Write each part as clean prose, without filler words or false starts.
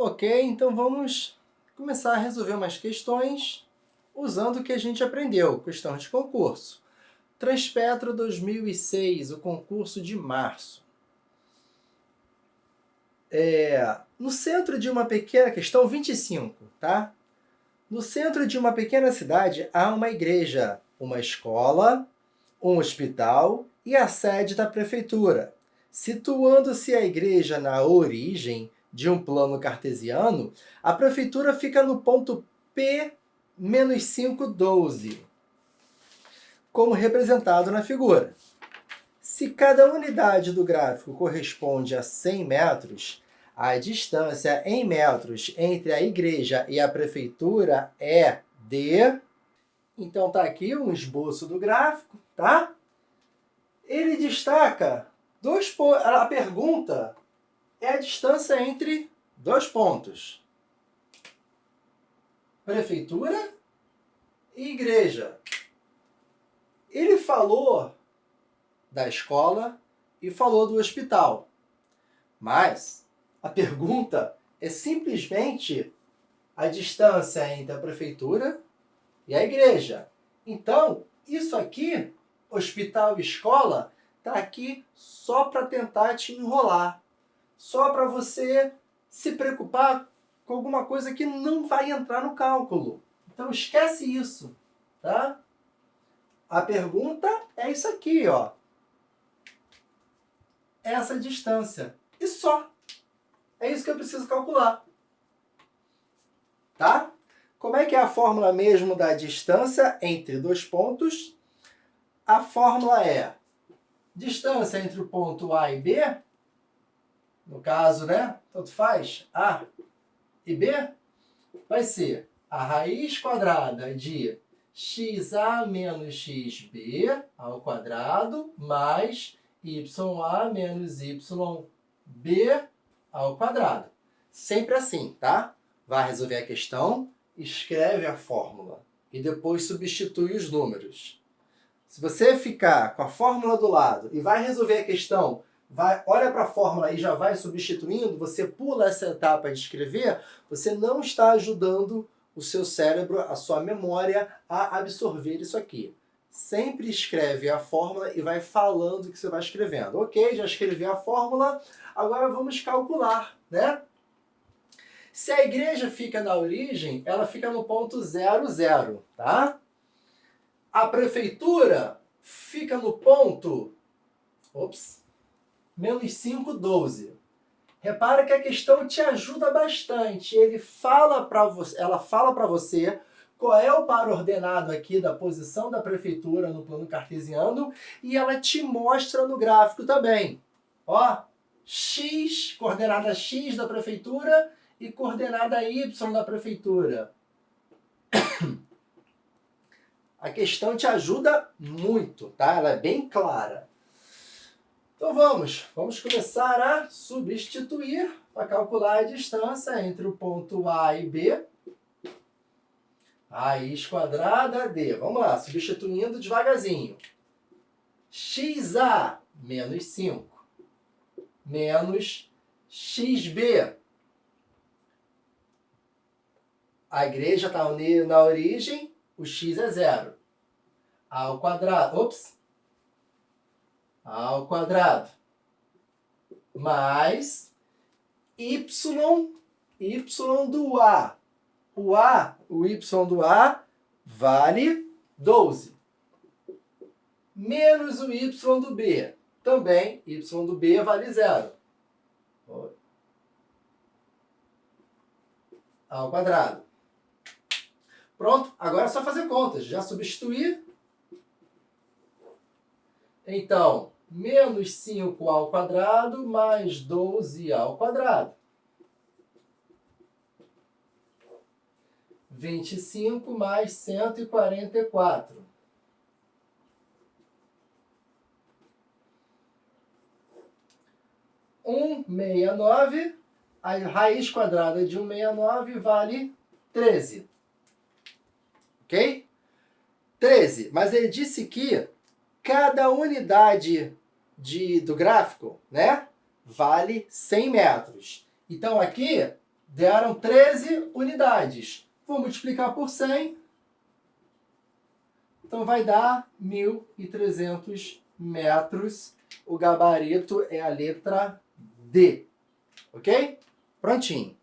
Ok, então vamos começar a resolver umas questões usando o que a gente aprendeu, questão de concurso. Transpetro 2006, o concurso de março. No centro de uma pequena... Questão 25, tá? No centro de uma pequena cidade há uma igreja, uma escola, um hospital e a sede da prefeitura. Situando-se a igreja na origem de um plano cartesiano, a prefeitura fica no ponto P-512, como representado na figura. Se cada unidade do gráfico corresponde a 100 metros, a distância em metros entre a igreja e a prefeitura é de... Então tá aqui um esboço do gráfico, tá? Ele destaca dois pontos. A pergunta é a distância entre dois pontos: prefeitura e igreja. Ele falou da escola e falou do hospital. Mas a pergunta é simplesmente a distância entre a prefeitura e a igreja. Então, isso aqui, hospital e escola, está aqui só para tentar te enrolar. Só para você se preocupar com alguma coisa que não vai entrar no cálculo. Então, esquece isso, tá? A pergunta é isso aqui, ó. Essa distância. E só. É isso que eu preciso calcular. Tá? Como é que é a fórmula mesmo da distância entre dois pontos? A fórmula é distância entre o ponto A e B, no caso, né? Tanto faz, A e B, vai ser a raiz quadrada de xa menos xb ao quadrado mais ya menos yb ao quadrado. Sempre assim, tá? Vai resolver a questão, escreve a fórmula e depois substitui os números. Se você ficar com a fórmula do lado e vai resolver a questão, olha para a fórmula e já vai substituindo, você pula essa etapa de escrever, você não está ajudando o seu cérebro, a sua memória, a absorver isso aqui. Sempre escreve a fórmula e vai falando o que você vai escrevendo. Ok, já escrevi a fórmula, agora vamos calcular, né? Se a igreja fica na origem, ela fica no ponto 00, tá? A prefeitura fica no ponto menos 512. Repara que a questão te ajuda bastante. Ela fala para você qual é o par ordenado aqui da posição da prefeitura no plano cartesiano e ela te mostra no gráfico também. Ó, x, coordenada x da prefeitura e coordenada y da prefeitura. A questão te ajuda muito, tá? Ela é bem clara. Então vamos começar a substituir para calcular a distância entre o ponto A e B. Raiz quadrada de... Vamos lá, substituindo devagarzinho. xa menos 5 menos xb. A igreja está na origem, o x é 0. Ao quadrado, ao quadrado, mais y do A. O y do A vale 12. Menos o y do B. Também, y do B vale 0. Ao quadrado. Pronto, agora é só fazer contas. Já substituir. Então, menos 5 ao quadrado mais 12 ao quadrado. 25 mais 144. Um 169. A raiz quadrada de 169 vale 13. Ok? 13. Mas ele disse que cada unidade do gráfico, né, vale 100 metros. Então aqui Deram 13 unidades. Vou multiplicar por 100. Então vai dar 1.300 metros. O gabarito é a letra D. Ok? Prontinho.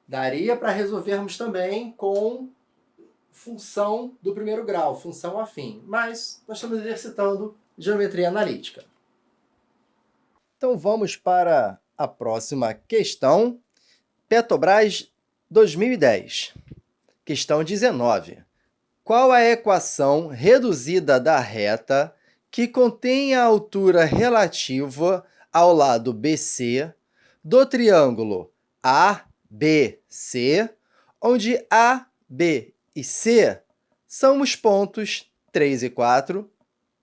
Daria para resolvermos também com função do primeiro grau, função afim. Mas nós estamos exercitando geometria analítica. Então vamos para a próxima questão. Petrobras 2010. Questão 19. Qual a equação reduzida da reta que contém a altura relativa ao lado BC do triângulo ABC, onde A, B e C são os pontos 3 e 4,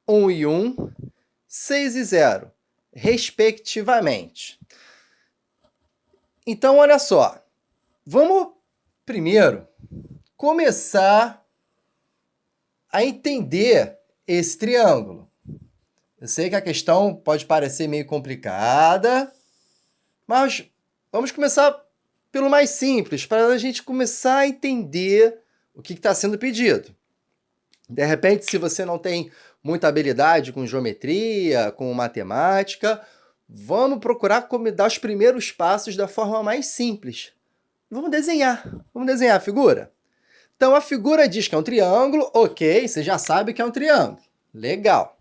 1 e 1, 6 e 0, respectivamente? Então, olha só. Vamos primeiro começar a entender esse triângulo. Eu sei que a questão pode parecer meio complicada, mas vamos começar pelo mais simples, para a gente começar a entender o que está sendo pedido. De repente, se você não tem muita habilidade com geometria, com matemática, vamos procurar dar os primeiros passos da forma mais simples. Vamos desenhar a figura. Então, a figura diz que é um triângulo, ok, você já sabe que é um triângulo. Legal.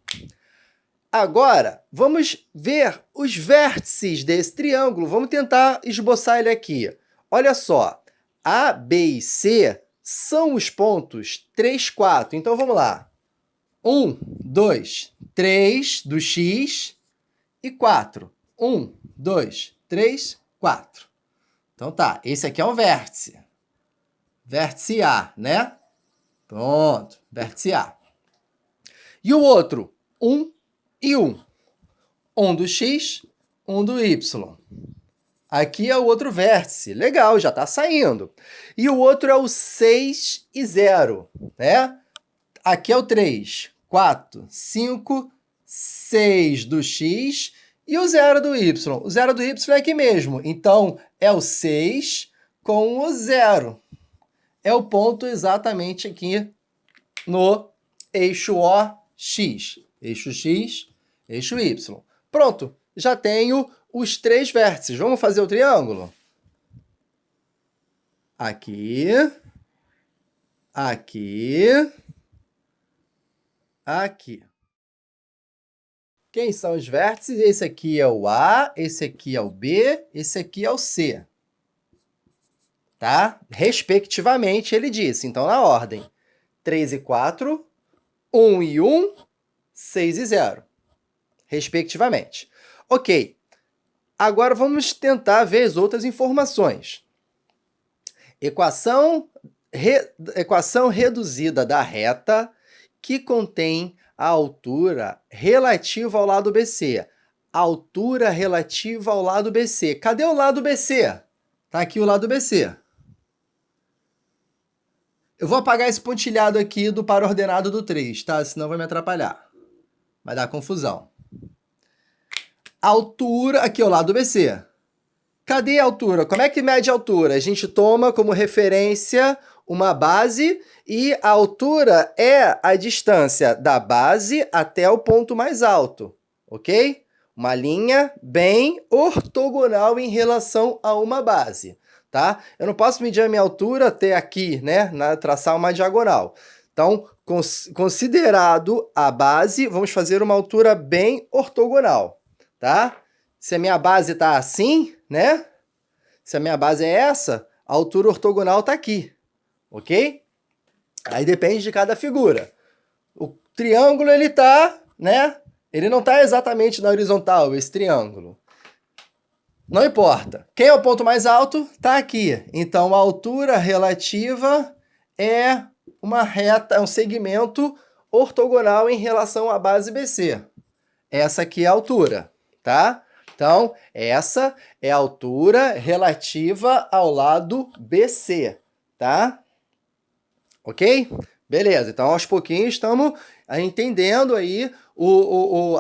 Agora, vamos ver os vértices desse triângulo. Vamos tentar esboçar ele aqui. Olha só, A, B e C são os pontos 3, 4. Então, vamos lá. 1, 2, 3 do X e 4. 1, 2, 3, 4. Então tá, esse aqui é um vértice. Vértice A, né? Pronto, vértice A. E o outro? 1 e 1. 1 do X, 1 do Y. Aqui é o outro vértice. Legal, já está saindo. E o outro é o 6 e 0, né? Aqui é o 3, 4, 5, 6 do X e o 0 do Y. O 0 do Y é aqui mesmo. Então, é o 6 com o 0. É o ponto exatamente aqui no eixo OX. Eixo X, eixo Y. Pronto, já tenho os 3 vértices. Vamos fazer o triângulo? Aqui, aqui, aqui. Quem são os vértices? Esse aqui é o A, esse aqui é o B, esse aqui é o C. Tá? Respectivamente, ele disse. Então, na ordem. 3 e 4, 1 e 1, 6 e 0. Respectivamente. Ok. Agora, vamos tentar ver as outras informações. Equação reduzida da reta que contém a altura relativa ao lado BC. Altura relativa ao lado BC. Cadê o lado BC? Tá aqui o lado BC. Eu vou apagar esse pontilhado aqui do par ordenado do 3, tá? Senão vai me atrapalhar. Vai dar confusão. Altura, aqui é o lado BC. Cadê a altura? Como é que mede a altura? A gente toma como referência uma base e a altura é a distância da base até o ponto mais alto, ok? Uma linha bem ortogonal em relação a uma base, tá? Eu não posso medir a minha altura até aqui, né? Traçar uma diagonal. Então, considerado a base, vamos fazer uma altura bem ortogonal, tá? Se a minha base está assim, né? Se a minha base é essa, a altura ortogonal está aqui, ok? Aí depende de cada figura. O triângulo, ele tá, né? Ele não está exatamente na horizontal, esse triângulo. Não importa. Quem é o ponto mais alto? Está aqui. Então, a altura relativa é uma reta, é um segmento ortogonal em relação à base BC. Essa aqui é a altura, tá? Então, essa é a altura relativa ao lado BC, tá? Ok? Beleza, então aos pouquinhos estamos entendendo aí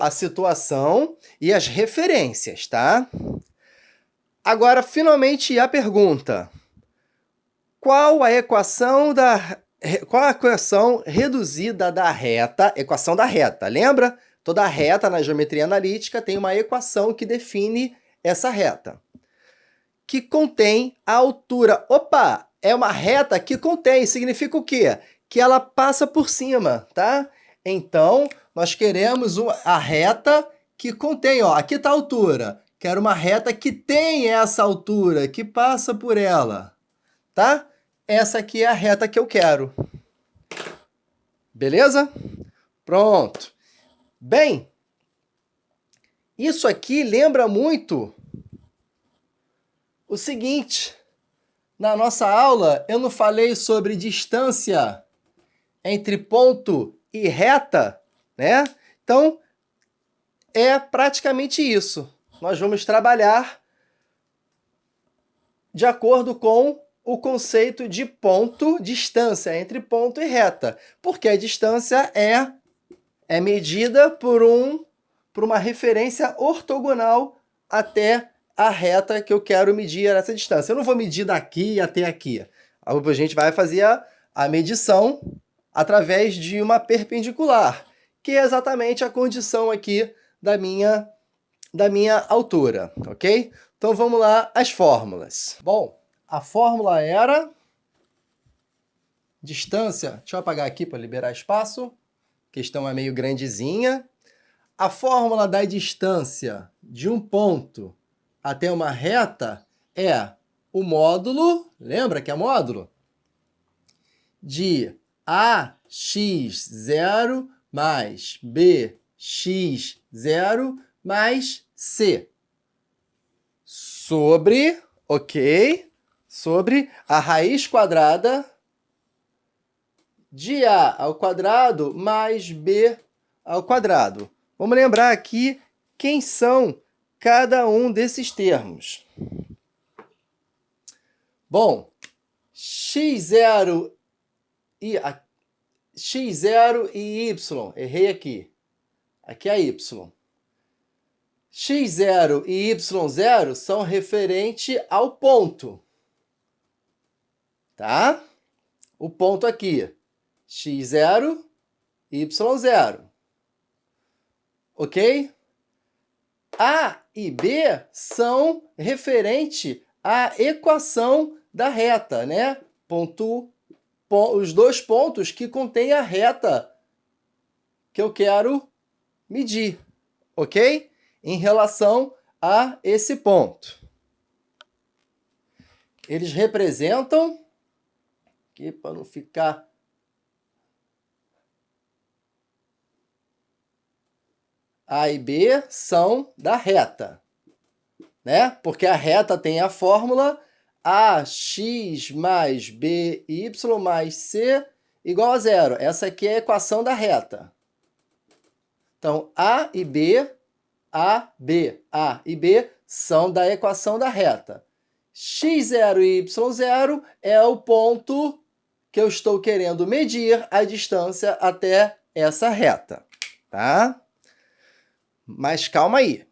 a situação e as referências, tá? Agora, finalmente, a pergunta. Qual a equação reduzida da reta? Equação da reta, lembra? Toda reta na geometria analítica tem uma equação que define essa reta, que contém a altura. Opa! É uma reta que contém, significa o quê? Que ela passa por cima, tá? Então, nós queremos a reta que contém, ó, aqui está a altura. Quero uma reta que tem essa altura, que passa por ela, tá? Essa aqui é a reta que eu quero. Beleza? Pronto. Bem, isso aqui lembra muito o seguinte. Na nossa aula, eu não falei sobre distância entre ponto e reta, né? Então, é praticamente isso. Nós vamos trabalhar de acordo com o conceito de ponto, distância entre ponto e reta, porque a distância é medida por uma referência ortogonal até a reta que eu quero medir essa distância. Eu não vou medir daqui até aqui. A gente vai fazer a medição através de uma perpendicular, que é exatamente a condição aqui da minha altura, ok? Então vamos lá, as fórmulas. Bom, a fórmula era distância. Deixa eu apagar aqui para liberar espaço. A questão é meio grandezinha. A fórmula da distância de um ponto até uma reta é o módulo, lembra que é módulo? De AX0 mais BX0 mais C. Sobre, ok? Sobre a raiz quadrada de A ao quadrado mais B ao quadrado. Vamos lembrar aqui quem são cada um desses termos. Bom, x0 e y, errei aqui. Aqui é y. x0 e y0 são referentes ao ponto. Tá? O ponto aqui. x0, y0. Ok? A e B são referentes à equação da reta, né? Os dois pontos que contêm a reta que eu quero medir, ok? Em relação a esse ponto. Eles representam, aqui para não ficar... A e B são da reta, né? Porque a reta tem a fórmula AX mais BY mais C igual a zero. Essa aqui é a equação da reta. Então, A e B são da equação da reta. x0 e y0 é o ponto que eu estou querendo medir a distância até essa reta, tá? Mas calma aí.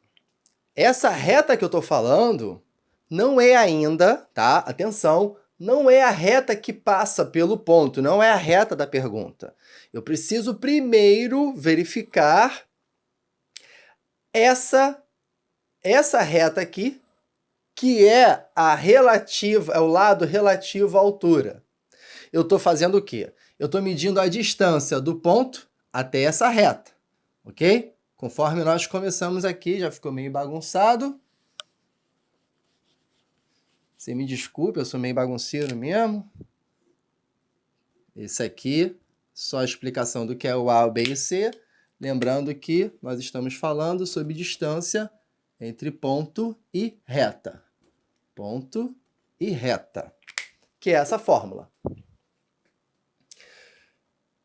Essa reta que eu estou falando não é ainda, tá? Atenção, não é a reta que passa pelo ponto, não é a reta da pergunta. Eu preciso primeiro verificar essa reta aqui, que é é o lado relativo à altura. Eu estou fazendo o quê? Eu estou medindo a distância do ponto até essa reta, ok? Conforme nós começamos aqui, já ficou meio bagunçado. Você me desculpe, eu sou meio bagunceiro mesmo. Esse aqui, só a explicação do que é o A, o B e o C. Lembrando que nós estamos falando sobre distância entre ponto e reta. Ponto e reta, que é essa fórmula.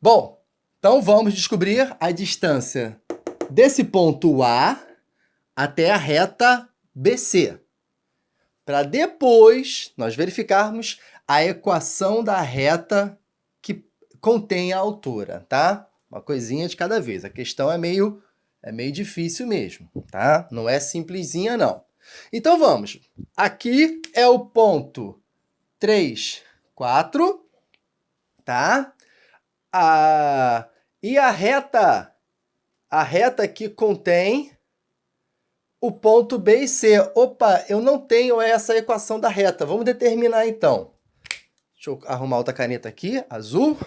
Bom, então vamos descobrir a distância desse ponto A até a reta BC, para depois nós verificarmos a equação da reta que contém a altura, tá? Uma coisinha de cada vez. A questão é meio difícil mesmo, tá? Não é simplesinha, não. Então vamos. Aqui é o ponto 3, 4, tá? E a reta que contém o ponto B e C. Opa, eu não tenho essa equação da reta. Vamos determinar então. Deixa eu arrumar outra caneta aqui, azul.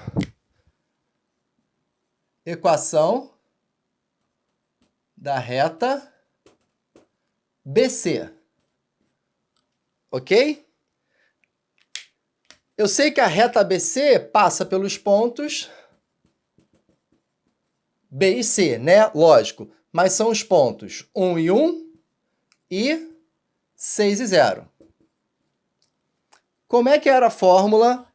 Equação da reta BC. Ok? Eu sei que a reta BC passa pelos pontos B e C, né? Lógico. Mas são os pontos 1 e 1 e 6 e 0. Como é que era a fórmula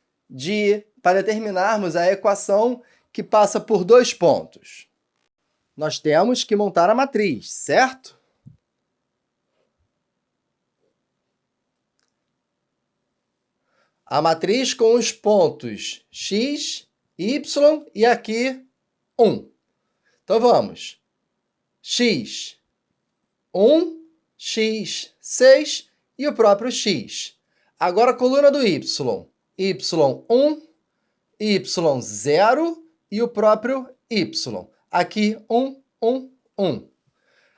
para determinarmos a equação que passa por dois pontos? Nós temos que montar a matriz, certo? A matriz com os pontos x, y e aqui 1. Então vamos. X, 1, x, 6 e o próprio x. Agora a coluna do y. y1, y0 e o próprio y. Aqui 1, 1, 1.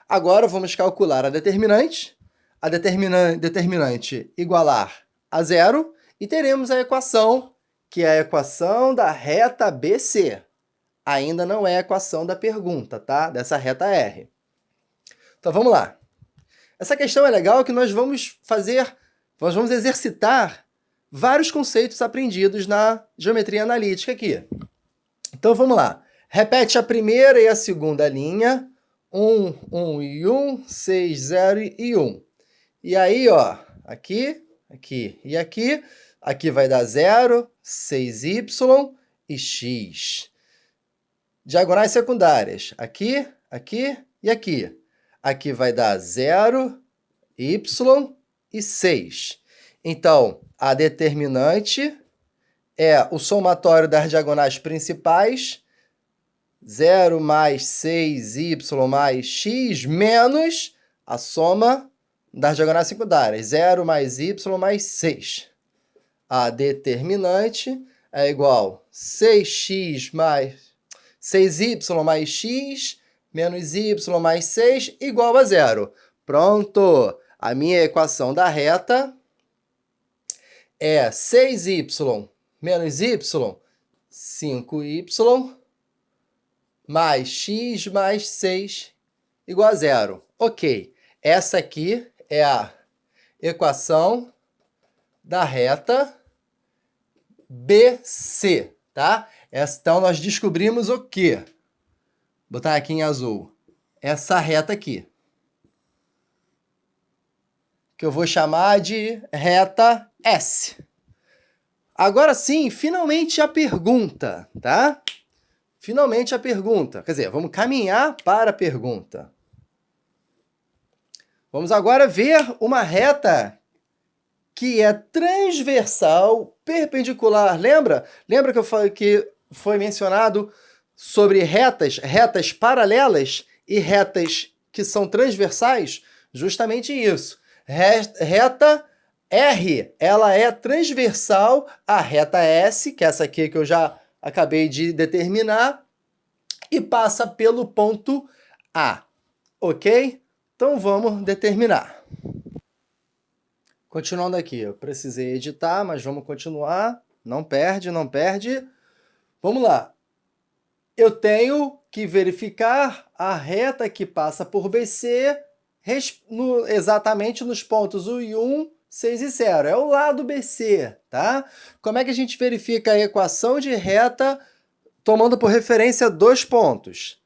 Agora vamos calcular a determinante. A determinante igualar a 0. E teremos a equação, que é a equação da reta BC. Ainda não é a equação da pergunta, tá? Dessa reta R. Então, vamos lá. Essa questão é legal que nós vamos exercitar vários conceitos aprendidos na geometria analítica aqui. Então, vamos lá. Repete a primeira e a segunda linha. 1, 1 e 1, 6, 0 e 1. E aí, ó, aqui, aqui e aqui. Aqui vai dar 0, 6y e x. Diagonais secundárias. Aqui, aqui e aqui. Aqui vai dar 0, y e 6. Então, a determinante é o somatório das diagonais principais, 0 mais 6y mais x, menos a soma das diagonais secundárias, 0 mais y mais 6. A determinante é igual a 6y mais x menos y mais 6 igual a 0. Pronto! A minha equação da reta é 6y menos y, 5y, mais x mais 6 igual a 0. Ok, essa aqui é a equação da reta BC, tá? Então, nós descobrimos o quê? Vou botar aqui em azul. Essa reta aqui. Que eu vou chamar de reta S. Agora sim, finalmente a pergunta, tá? Finalmente a pergunta. Quer dizer, vamos caminhar para a pergunta. Vamos agora ver uma reta que é transversal, perpendicular. Lembra? Lembra que eu falei que foi mencionado sobre retas paralelas e retas que são transversais? Justamente isso. Reta R, ela é transversal à reta S, que é essa aqui que eu já acabei de determinar, e passa pelo ponto A. Ok? Então vamos determinar. Continuando aqui, eu precisei editar, mas vamos continuar. Não perde, não perde. Vamos lá. Eu tenho que verificar a reta que passa por BC exatamente nos pontos 1 e 1, 6 e 0. É o lado BC, tá? Como é que a gente verifica a equação de reta tomando por referência dois pontos?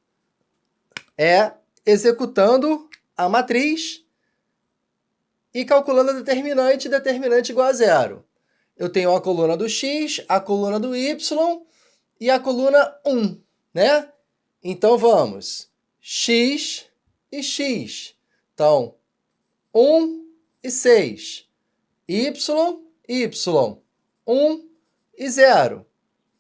É executando a matriz e calculando a determinante igual a 0. Eu tenho a coluna do x, a coluna do y e a coluna 1, né? Então, vamos. X e x. Então, 1 e 6. Y, y. 1 e 0.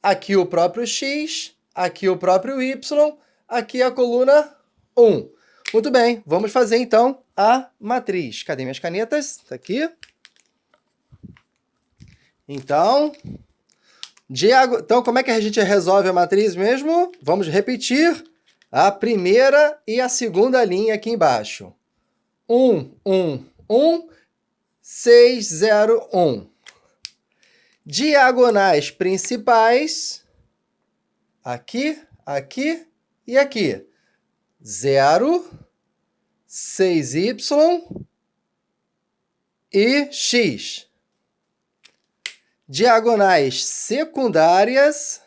Aqui o próprio x, aqui o próprio y, aqui a coluna 1. Muito bem, vamos fazer então a matriz. Cadê minhas canetas? Tá aqui. Então, como é que a gente resolve a matriz mesmo? Vamos repetir a primeira e a segunda linha aqui embaixo. 1, 1, 1, 6, 0, 1. Diagonais principais, aqui, aqui e aqui. 0, 6y e x. Diagonais secundárias,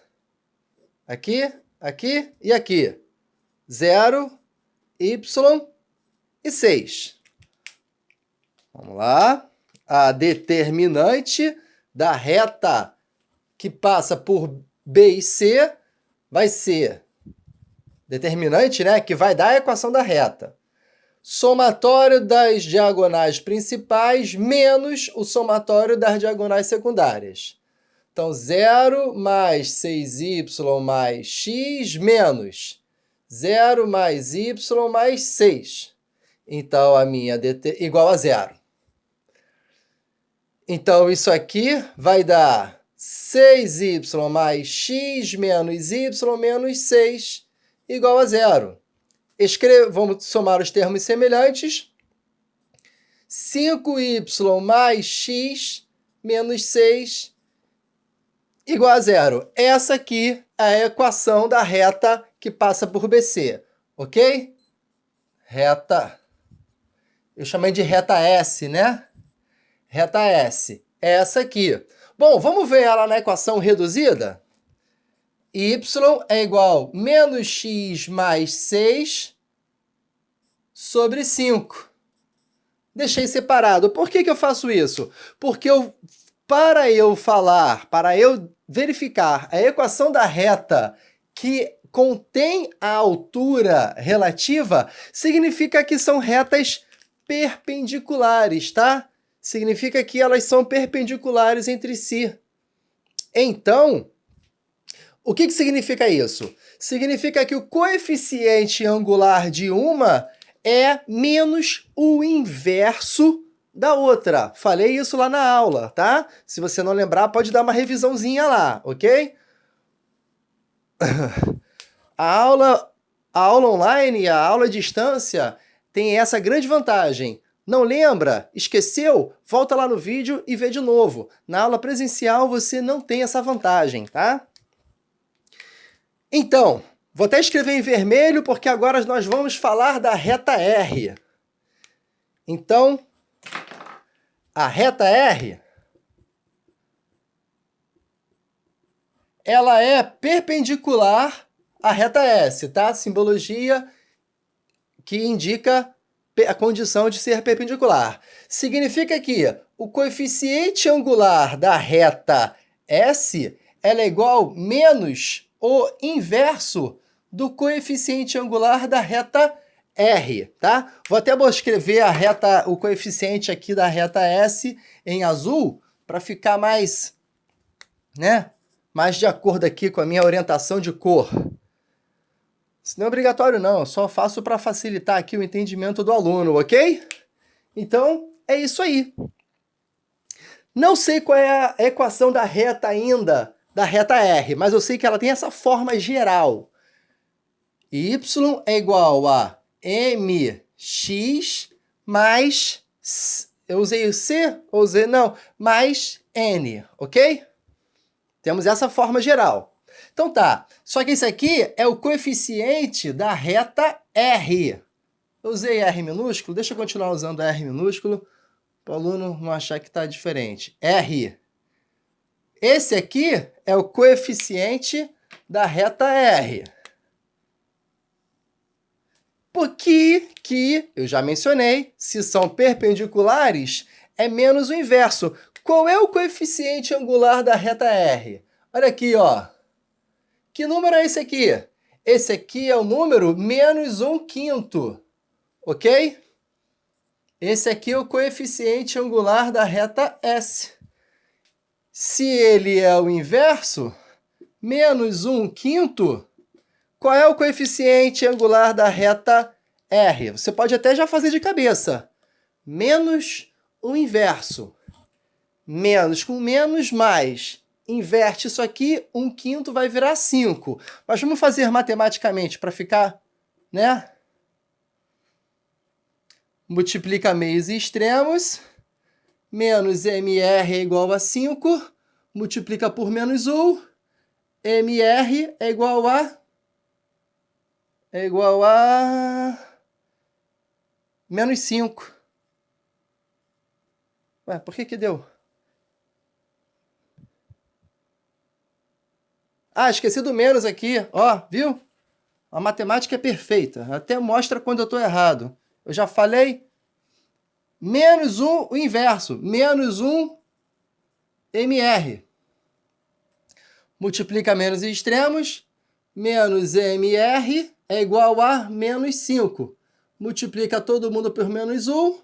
aqui, aqui e aqui. 0, y e 6. Vamos lá. A determinante da reta que passa por B e C vai ser determinante, né, que vai dar a equação da reta. Somatório das diagonais principais menos o somatório das diagonais secundárias. Então, 0 mais 6y mais x menos 0 mais y mais 6. Então, a minha igual a 0. Então, isso aqui vai dar 6y mais x menos y menos 6 igual a 0. Vamos somar os termos semelhantes. 5y mais x menos 6 igual a 0. Essa aqui é a equação da reta que passa por BC, ok? Reta, eu chamei de reta S, né? Reta S, é essa aqui. Bom, vamos ver ela na equação reduzida? Y é igual a menos x mais 6 sobre 5. Deixei separado. Por que eu faço isso? Porque para eu verificar a equação da reta que contém a altura relativa, significa que são retas perpendiculares, tá? Significa que elas são perpendiculares entre si. Então, o que significa isso? Significa que o coeficiente angular de uma é menos o inverso da outra. Falei isso lá na aula, tá? Se você não lembrar, pode dar uma revisãozinha lá, ok? A aula online, a aula à distância, tem essa grande vantagem. Não lembra? Esqueceu? Volta lá no vídeo e vê de novo. Na aula presencial você não tem essa vantagem, tá? Então, vou até escrever em vermelho porque agora nós vamos falar da reta R. Então, a reta R, ela é perpendicular à reta S, tá? Simbologia que indica a condição de ser perpendicular. Significa que o coeficiente angular da reta S ela é igual a menos o inverso do coeficiente angular da reta R, tá? Vou até escrever o coeficiente aqui da reta S em azul para ficar mais, né, mais de acordo aqui com a minha orientação de cor. Isso não é obrigatório não, eu só faço para facilitar aqui o entendimento do aluno, ok? Então, é isso aí. Não sei qual é a equação da reta ainda, da reta R, mas eu sei que ela tem essa forma geral. Y é igual a mx mais, eu usei o C, ou Z, não, mais N, ok? Temos essa forma geral. Então tá, só que esse aqui é o coeficiente da reta R. Eu usei R minúsculo, deixa eu continuar usando R minúsculo, para o aluno não achar que está diferente. R. Esse aqui é o coeficiente da reta R. Porque, eu já mencionei, se são perpendiculares, é menos o inverso. Qual é o coeficiente angular da reta R? Olha aqui, ó. Que número é esse aqui? Esse aqui é o número menos 1/5, ok? Esse aqui é o coeficiente angular da reta S. Se ele é o inverso, menos 1/5, qual é o coeficiente angular da reta R. Você pode até já fazer de cabeça. Menos o inverso. Menos com menos, mais. Inverte isso aqui, 1/5 vai virar 5. Mas vamos fazer matematicamente para ficar, né? Multiplica meios e extremos. Menos MR é igual a 5. Multiplica por menos 1. MR é igual a... menos 5. Ué, por que deu? Ah, esqueci do menos aqui. Ó, viu? A matemática é perfeita. Até mostra quando eu estou errado. Eu já falei. Menos 1, o inverso. Menos 1 MR. Multiplica menos e extremos. Menos MR é igual a menos 5. Multiplica todo mundo por menos 1.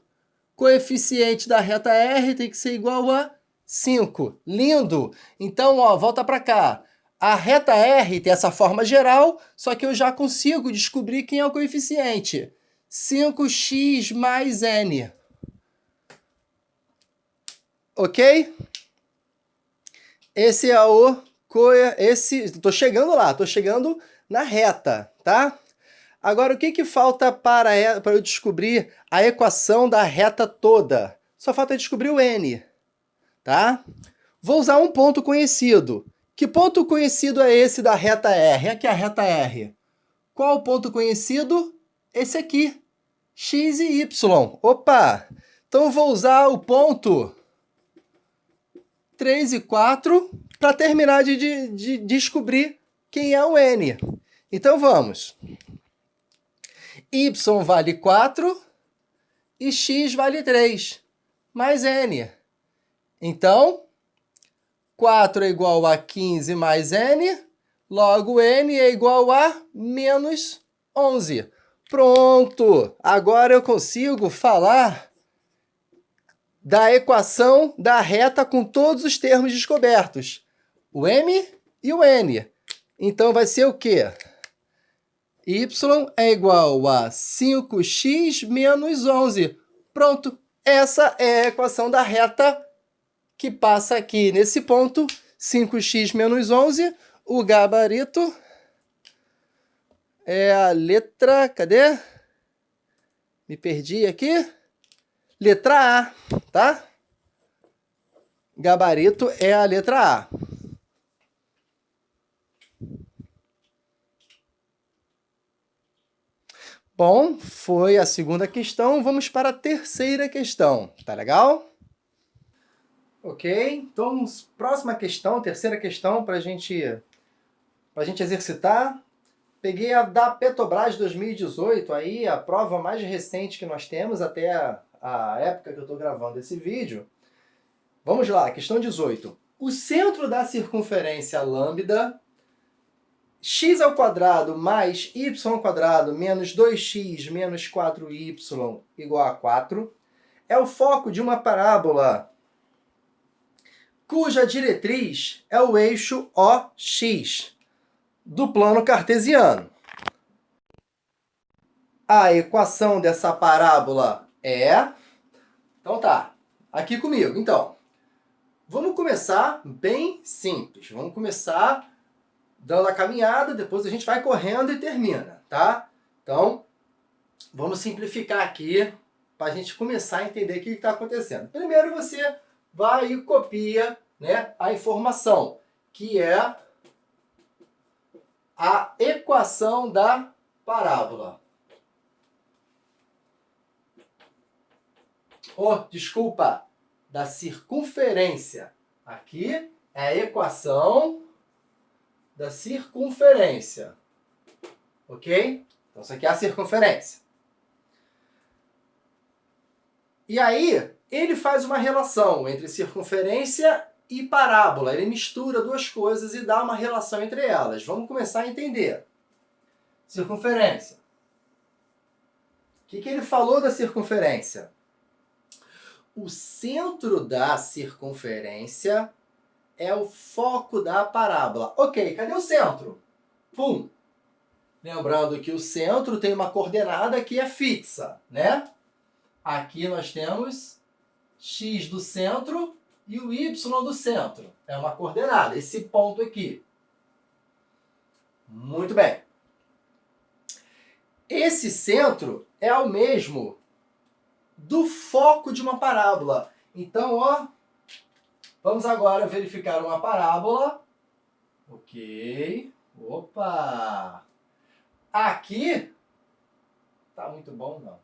Coeficiente da reta R tem que ser igual a 5. Lindo! Então, ó, volta para cá. A reta R tem essa forma geral, só que eu já consigo descobrir quem é o coeficiente. 5x mais n. Ok? Esse é o... Tô chegando lá, tô chegando na reta, tá? Agora, o que falta para eu descobrir a equação da reta toda? Só falta descobrir o n, tá? Vou usar um ponto conhecido. Que ponto conhecido é esse da reta R? Aqui é a reta R. Qual o ponto conhecido? Esse aqui. X e Y. Opa! Então eu vou usar o ponto 3 e 4 para terminar de descobrir quem é o N. Então vamos. Y vale 4 e X vale 3, mais N. Então, 4 é igual a 15 mais N, logo N é igual a menos 11. Pronto! Agora eu consigo falar da equação da reta com todos os termos descobertos. O M e o N. Então vai ser o quê? Y é igual a 5x menos 11. Pronto! Essa é a equação da reta que passa aqui nesse ponto, 5x menos 11, o gabarito é a letra... Cadê? Me perdi aqui. Letra A, tá? Gabarito é a letra A. Bom, foi a segunda questão. Vamos para a terceira questão. Tá legal? Ok, então, próxima questão, terceira questão para a gente exercitar. Peguei a da Petrobras 2018, aí a prova mais recente que nós temos até a época que eu estou gravando esse vídeo. Vamos lá, questão 18. O centro da circunferência lambda, x ao quadrado mais y ao quadrado menos 2x menos 4y igual a 4, é o foco de uma parábola cuja diretriz é o eixo OX do plano cartesiano. A equação dessa parábola é... Então tá, aqui comigo. Então, vamos começar bem simples. Vamos começar dando a caminhada, depois a gente vai correndo e termina, tá? Então, vamos simplificar aqui para a gente começar a entender o que está acontecendo. Primeiro você vai e copia, né, a informação, que é a equação da parábola. Desculpa, da circunferência. Aqui é a equação da circunferência. Ok? Então, isso aqui é a circunferência. E aí, ele faz uma relação entre circunferência e parábola. Ele mistura duas coisas e dá uma relação entre elas. Vamos começar a entender. Circunferência. O que ele falou da circunferência? O centro da circunferência é o foco da parábola. Ok, cadê o centro? Pum! Lembrando que o centro tem uma coordenada que é fixa, né? Aqui nós temos x do centro e o y do centro. É uma coordenada, esse ponto aqui. Muito bem. Esse centro é o mesmo do foco de uma parábola. Então, ó, vamos agora verificar uma parábola. Ok. Opa! Aqui, tá muito bom, não.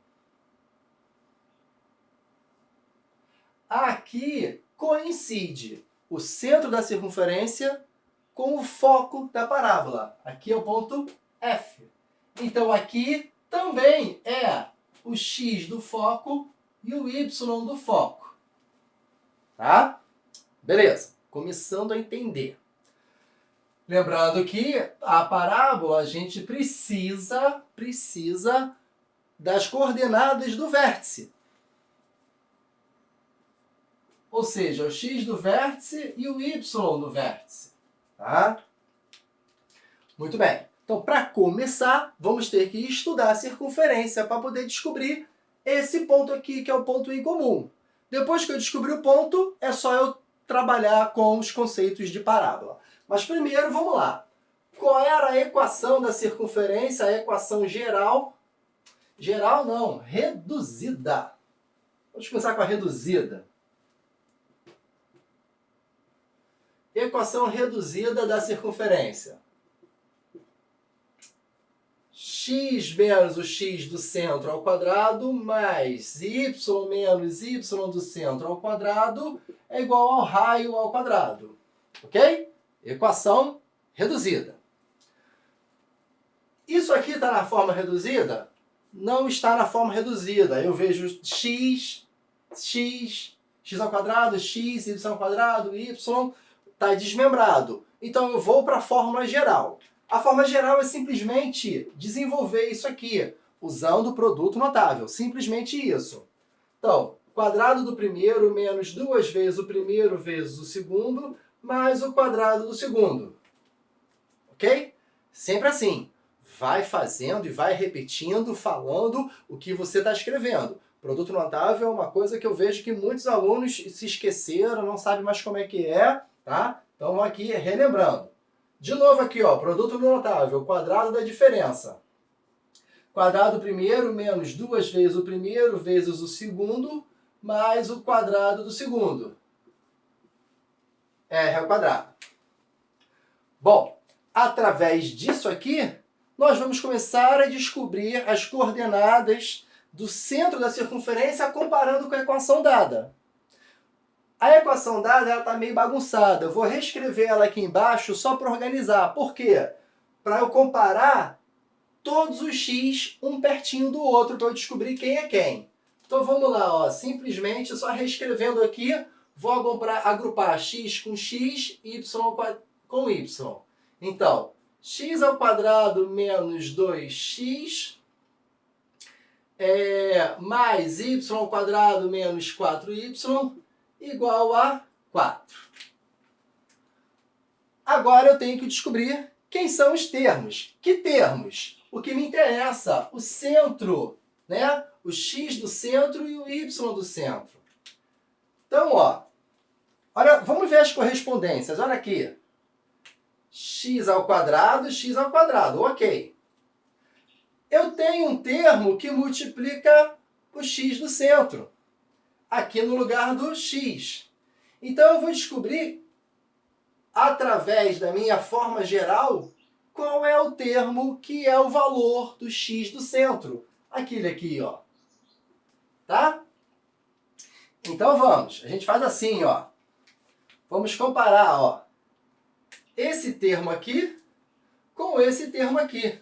Aqui coincide o centro da circunferência com o foco da parábola. Aqui é o ponto F. Então, aqui também é o x do foco e o y do foco. Tá? Beleza. Começando a entender. Lembrando que a parábola a gente precisa das coordenadas do vértice. Ou seja, o x do vértice e o y do vértice. Tá? Muito bem. Então, para começar, vamos ter que estudar a circunferência para poder descobrir esse ponto aqui, que é o ponto em comum. Depois que eu descobri o ponto, é só eu trabalhar com os conceitos de parábola. Mas primeiro, vamos lá. Qual era a equação da circunferência? A equação geral. Geral não, reduzida. Vamos começar com a reduzida. Equação reduzida da circunferência. X menos o x do centro ao quadrado mais y menos y do centro ao quadrado é igual ao raio ao quadrado. Ok? Equação reduzida. Isso aqui está na forma reduzida? Não está na forma reduzida. Eu vejo x ao quadrado, x, y ao quadrado, y, está desmembrado. Então eu vou para a fórmula geral. A forma geral é simplesmente desenvolver isso aqui, usando o produto notável. Simplesmente isso. Então, quadrado do primeiro menos 2 vezes o primeiro vezes o segundo, mais o quadrado do segundo. Ok? Sempre assim. Vai fazendo e vai repetindo, falando o que você está escrevendo. Produto notável é uma coisa que eu vejo que muitos alunos se esqueceram, não sabem mais como é que é, tá? Então, aqui, relembrando. De novo aqui, ó, produto notável, quadrado da diferença. Quadrado do primeiro menos 2 vezes o primeiro vezes o segundo, mais o quadrado do segundo. R ao quadrado. Bom, através disso aqui, nós vamos começar a descobrir as coordenadas do centro da circunferência comparando com a equação dada. A equação dada está meio bagunçada. Eu vou reescrever ela aqui embaixo só para organizar. Por quê? Para eu comparar todos os x um pertinho do outro, para eu descobrir quem é quem. Então vamos lá, ó. Simplesmente só reescrevendo aqui, vou agrupar x com x, y com y. Então, x ao quadrado menos 2x mais y ao quadrado menos 4y igual a 4. Agora eu tenho que descobrir quem são os termos. Que termos? O que me interessa, o centro, né? O x do centro e o y do centro. Então, ó, olha, vamos ver as correspondências. Olha aqui. X ao quadrado, ok. Eu tenho um termo que multiplica o x do centro, aqui no lugar do x. Então eu vou descobrir, através da minha forma geral, qual é o termo que é o valor do x do centro. Aquele aqui, ó. Tá? Então vamos, a gente faz assim, ó. Vamos comparar, ó, esse termo aqui com esse termo aqui.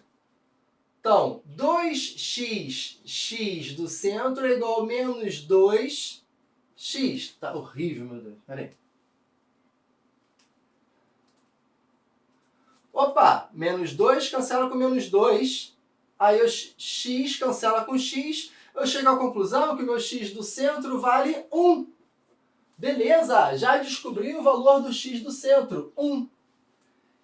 Então, 2x, x do centro é igual a menos 2x. Tá horrível, meu Deus. Pera aí. Opa, menos 2 cancela com menos 2. Aí o x cancela com x. Eu chego à conclusão que o meu x do centro vale 1. Beleza, já descobri o valor do x do centro, 1.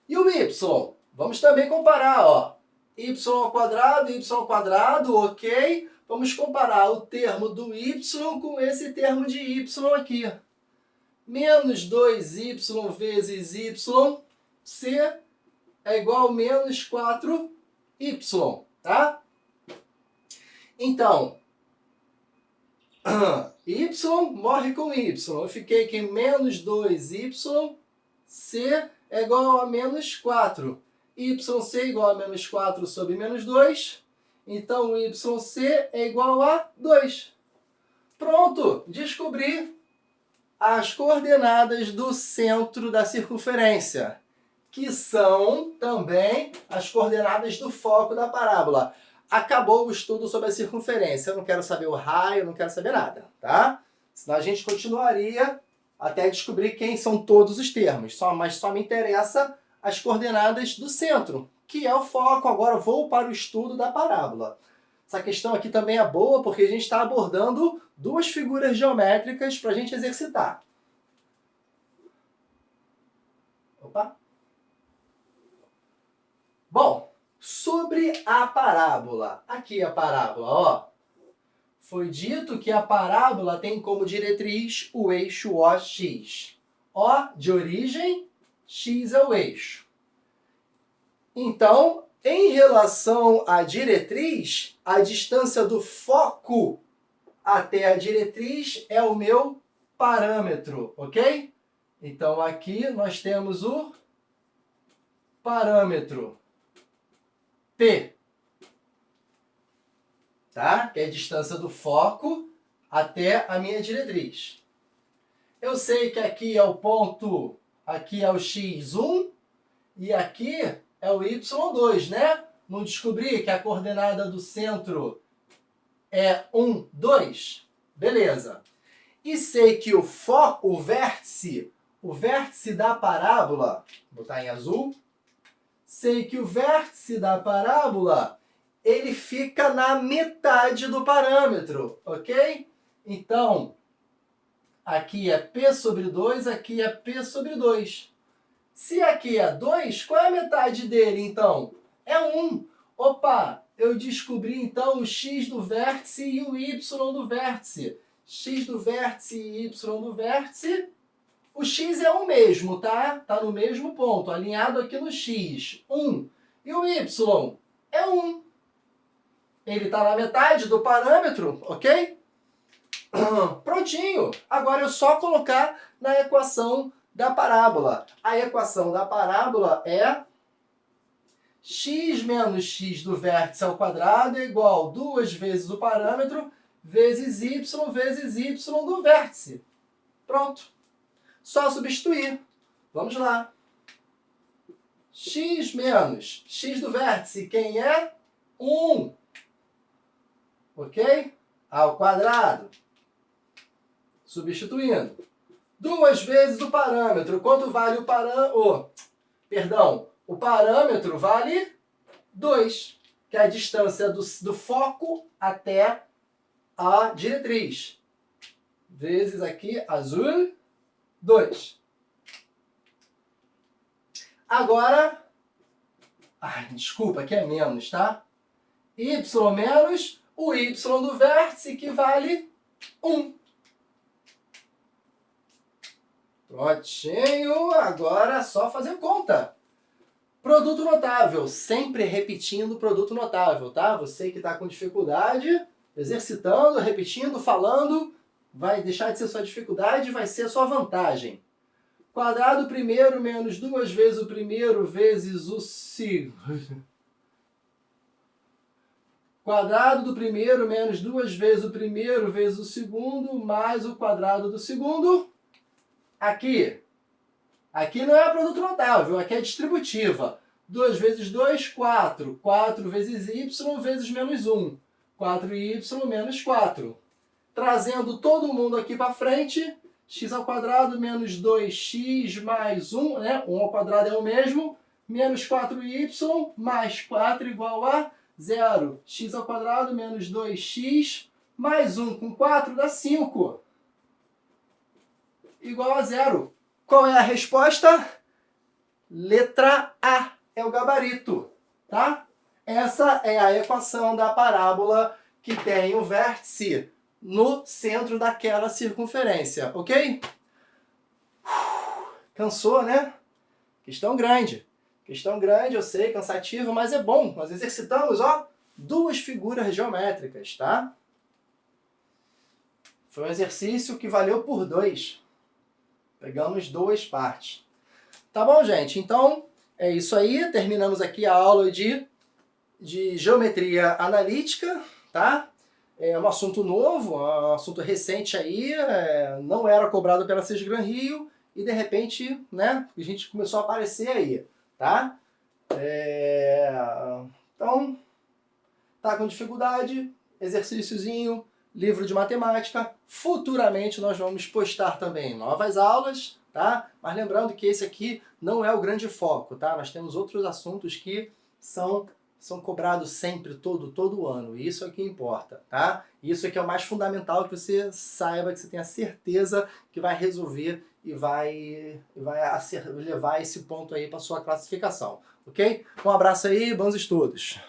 E o y? Vamos também comparar, ó. y ao quadrado, ok? Vamos comparar o termo do y com esse termo de y aqui. Menos 2y vezes y, c é igual a menos 4y, tá? Então, y morre com y. Eu fiquei aqui menos 2y, c é igual a menos 4. YC é igual a menos 4 sobre menos 2. Então, YC é igual a 2. Pronto! Descobri as coordenadas do centro da circunferência, que são também as coordenadas do foco da parábola. Acabou o estudo sobre a circunferência. Eu não quero saber o raio, não quero saber nada, tá? Senão a gente continuaria até descobrir quem são todos os termos. Mas só me interessa as coordenadas do centro, que é o foco. Agora eu vou para o estudo da parábola. Essa questão aqui também é boa, porque a gente está abordando duas figuras geométricas para a gente exercitar. Opa! Bom, sobre a parábola. Aqui a parábola, ó. Foi dito que a parábola tem como diretriz o eixo OX. O de origem, X é o eixo. Então, em relação à diretriz, a distância do foco até a diretriz é o meu parâmetro, ok? Então, aqui nós temos o parâmetro P, tá? Que é a distância do foco até a minha diretriz. Eu sei que aqui é o ponto, aqui é o x1 e aqui é o y2, né? Não descobri que a coordenada do centro é 1, 2? Beleza. E sei que o foco, o vértice da parábola, vou botar em azul, sei que o vértice da parábola, ele fica na metade do parâmetro, ok? Então, aqui é P sobre 2, aqui é P sobre 2. Se aqui é 2, qual é a metade dele, então? É 1. Opa, eu descobri, então, o x do vértice e o y do vértice. X do vértice e y do vértice. O x é o mesmo, tá? Tá no mesmo ponto, alinhado aqui no x. 1. E o y é 1. Ele está na metade do parâmetro, ok? Prontinho! Agora é só colocar na equação da parábola. A equação da parábola é x menos x do vértice ao quadrado é igual a 2 vezes o parâmetro vezes y do vértice. Pronto. Só substituir. Vamos lá. X menos x do vértice, quem é? 1. Ok? Ao quadrado. Substituindo. 2 vezes o parâmetro. Quanto vale o parâmetro? O parâmetro vale 2, que é a distância do foco até a diretriz. Vezes aqui, azul, 2. Agora, desculpa, aqui é menos, tá? Y menos o y do vértice, que vale 1. Prontinho, agora é só fazer conta. Produto notável, sempre repetindo o produto notável, tá? Você que está com dificuldade, exercitando, repetindo, falando, vai deixar de ser sua dificuldade, vai ser a sua vantagem. Quadrado primeiro menos 2 vezes o primeiro vezes o segundo. Quadrado do primeiro menos 2 vezes o primeiro vezes o segundo mais o quadrado do segundo. Aqui não é produto notável, aqui é distributiva. 2 vezes 2, 4. 4 vezes y vezes menos 1. 4y menos 4. Trazendo todo mundo aqui para frente, x ao quadrado menos 2x mais 1, né? 1 ao quadrado é o mesmo, menos 4y mais 4 igual a 0. X ao quadrado menos 2x mais 1 com 4 dá 5. Igual a 0. Qual é a resposta? Letra A é o gabarito, tá? essa é a equação da parábola que tem o vértice no centro daquela circunferência, ok? Cansou, né? Questão grande. Questão grande, eu sei, cansativa, mas é bom. Nós exercitamos, ó, 2 figuras geométricas, tá? Foi um exercício que valeu por 2. Pegamos 2 partes. Tá bom, gente? Então, é isso aí. Terminamos aqui a aula de geometria analítica, tá? É um assunto novo, um assunto recente aí, não era cobrado pela Cisgran Rio e de repente, né, a gente começou a aparecer aí, tá? Então, tá com dificuldade, exercíciozinho, livro de matemática. Futuramente nós vamos postar também novas aulas, tá? Mas lembrando que esse aqui não é o grande foco, tá? Nós temos outros assuntos que são cobrados sempre, todo ano. E isso é o que importa, tá? Isso é que é o mais fundamental, que você saiba, que você tenha certeza que vai resolver e vai levar esse ponto aí para sua classificação, ok? Um abraço aí, bons estudos!